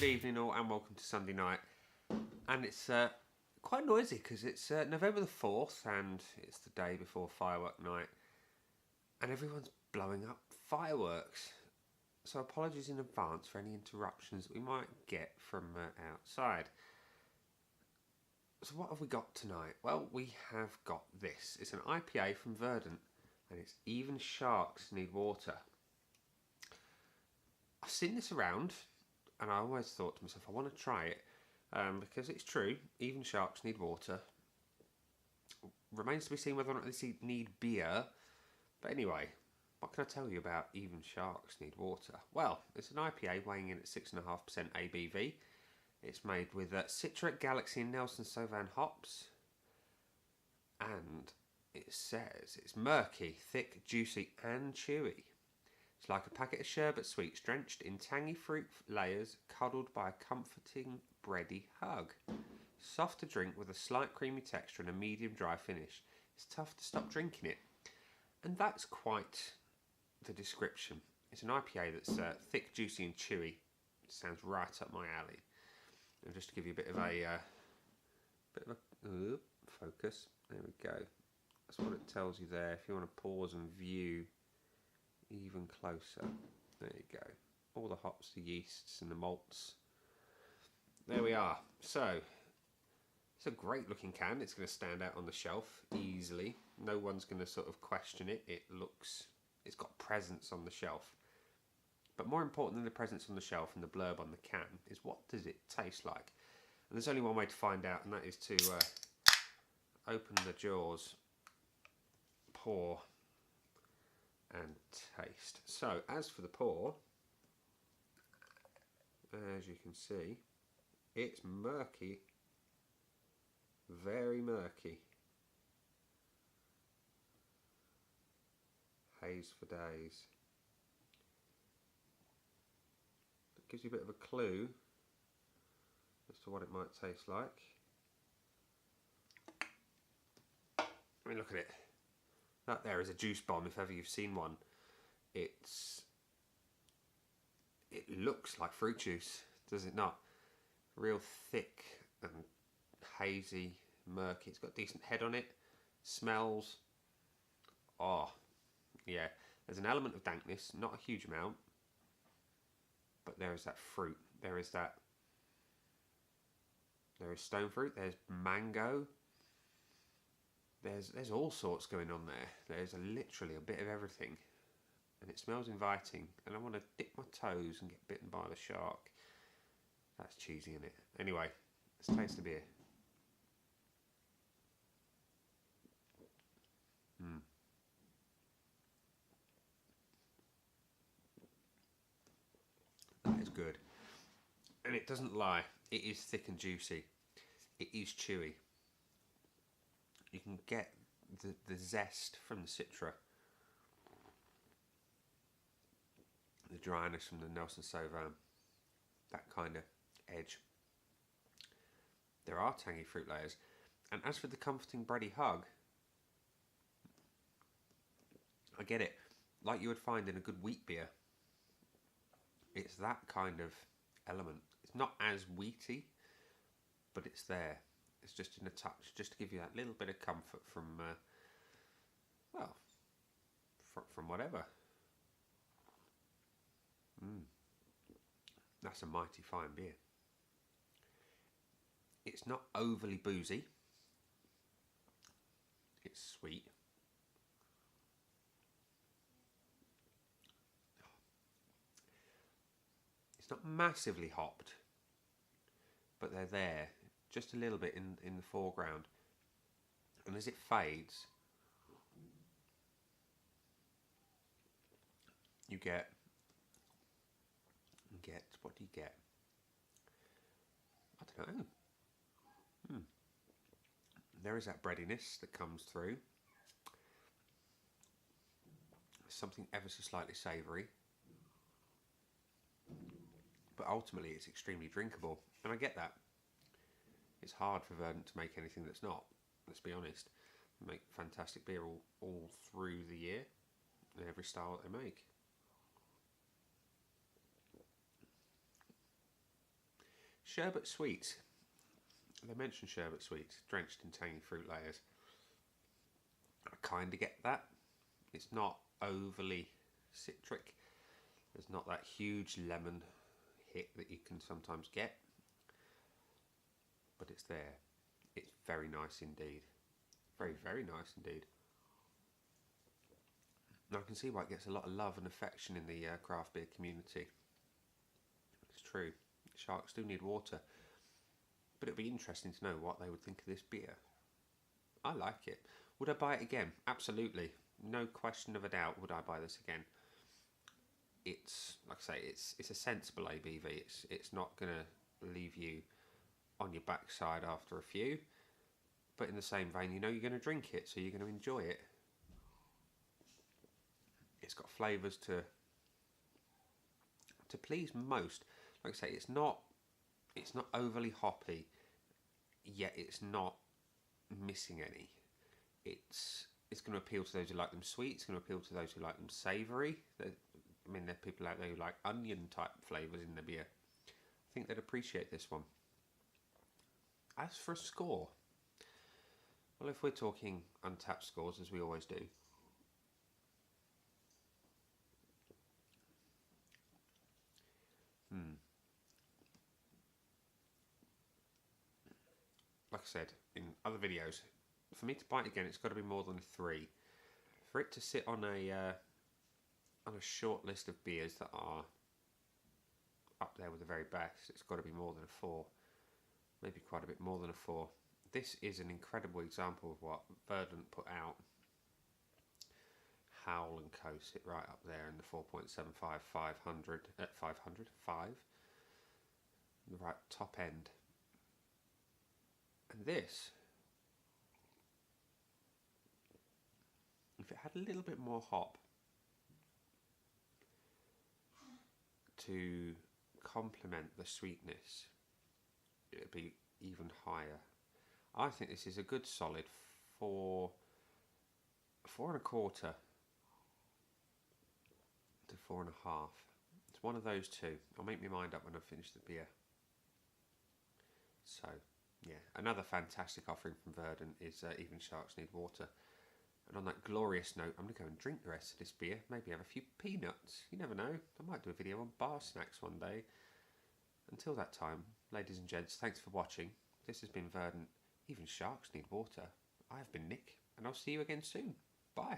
evening all and welcome to Sunday night. And it's quite noisy because it's November the 4th and it's the day before firework night. And everyone's blowing up fireworks. So apologies in advance for any interruptions that we might get from outside. So what have we got tonight? Well, we have got this. It's an IPA from Verdant and it's Even Sharks Need Water. I've seen this around and I always thought to myself, I want to try it because it's true, even sharks need water. Remains to be seen whether or not they need beer. But anyway, what can I tell you about Even Sharks Need Water? Well, it's an IPA weighing in at 6.5% ABV. It's made with Citra, Galaxy and Nelson Sauvin hops. And it says it's murky, thick, juicy and chewy. It's like a packet of sherbet sweets drenched in tangy fruit layers, cuddled by a comforting bready hug. Soft to drink with a slight creamy texture and a medium dry finish. It's tough to stop drinking it. And that's quite the description. It's an IPA that's thick, juicy and chewy. It sounds right up my alley. And just to give you a bit of a focus. There we go. That's what it tells you there. If you want to pause and view even closer, there you go. All the hops, the yeasts and the malts. There we are. So it's a great looking can. It's going to stand out on the shelf easily. No one's going to sort of question it. It's got presence on the shelf. But more important than the presence on the shelf and the blurb on the can is what does it taste like? And there's only one way to find out, and that is to open the jaws, pour and taste. So as for the pour, as you can see, it's murky, very murky. Haze for days. It gives you a bit of a clue as to what it might taste like. I mean, look at it. That there is a juice bomb, if ever you've seen one. It looks like fruit juice, does it not? Real thick and hazy, murky. It's got a decent head on it. Smells. Oh, yeah. There's an element of dankness, not a huge amount. But there is that fruit. There is stone fruit. There's mango. There's all sorts going on there. There's literally a bit of everything. And it smells inviting. And I want to dip my toes and get bitten by the shark. That's cheesy, isn't it? Anyway, let's taste the beer. That is good. And it doesn't lie. It is thick and juicy. It is chewy. You can get the zest from the Citra, the dryness from the Nelson Sauvin, that kind of edge. There are tangy fruit layers, and as for the comforting bready hug, I get it, like you would find in a good wheat beer. It's that kind of element. It's not as wheaty, but it's there. It's just in a touch, just to give you that little bit of comfort from, from whatever. That's a mighty fine beer. It's not overly boozy. It's sweet. It's not massively hopped, but they're there. Just a little bit in the foreground, and as it fades, you get what do you get? I don't know. There is that breadiness that comes through. Something ever so slightly savoury, but ultimately it's extremely drinkable, and I get that. It's hard for Verdant to make anything that's not, let's be honest. They make fantastic beer all through the year, in every style that they make. Sherbet sweets. They mention sherbet sweets, drenched in tangy fruit layers. I kind of get that. It's not overly citric. There's not that huge lemon hit that you can sometimes get. But it's there. It's very nice indeed. Very, very nice indeed. Now I can see why it gets a lot of love and affection in the craft beer community. It's true. Sharks do need water. But it'd be interesting to know what they would think of this beer. I like it. Would I buy it again? Absolutely. No question of a doubt would I buy this again. It's, like I say, it's a sensible ABV. It's not going to leave you on your backside after a few. But in the same vein, you know you're going to drink it, so you're going to enjoy it. It's got flavours to please most. Like I say, it's not overly hoppy, yet it's not missing any. It's going to appeal to those who like them sweet. It's going to appeal to those who like them savoury. I mean, there are people out there who like onion type flavours in the beer. I think they'd appreciate this one. As for a score, well, if we're talking untapped scores, as we always do, like I said in other videos, for me to buy it again, it's got to be more than a 3. For it to sit on a short list of beers that are up there with the very best, it's got to be more than a 4. Maybe quite a bit more than a 4. This is an incredible example of what Verdant put out. Howl and Co sit right up there in the 4.75, 500, 5, the right top end. And this, if it had a little bit more hop to complement the sweetness, it would be even higher. I think this is a good solid 4, 4.25 to 4.5. It's one of those two. I'll make my mind up when I finish the beer. So, yeah, another fantastic offering from Verdant is Even Sharks Need Water. And on that glorious note, I'm going to go and drink the rest of this beer. Maybe have a few peanuts. You never know. I might do a video on bar snacks one day. Until that time, ladies and gents, thanks for watching. This has been Verdant. Even Sharks Need Water. I have been Nick, and I'll see you again soon. Bye.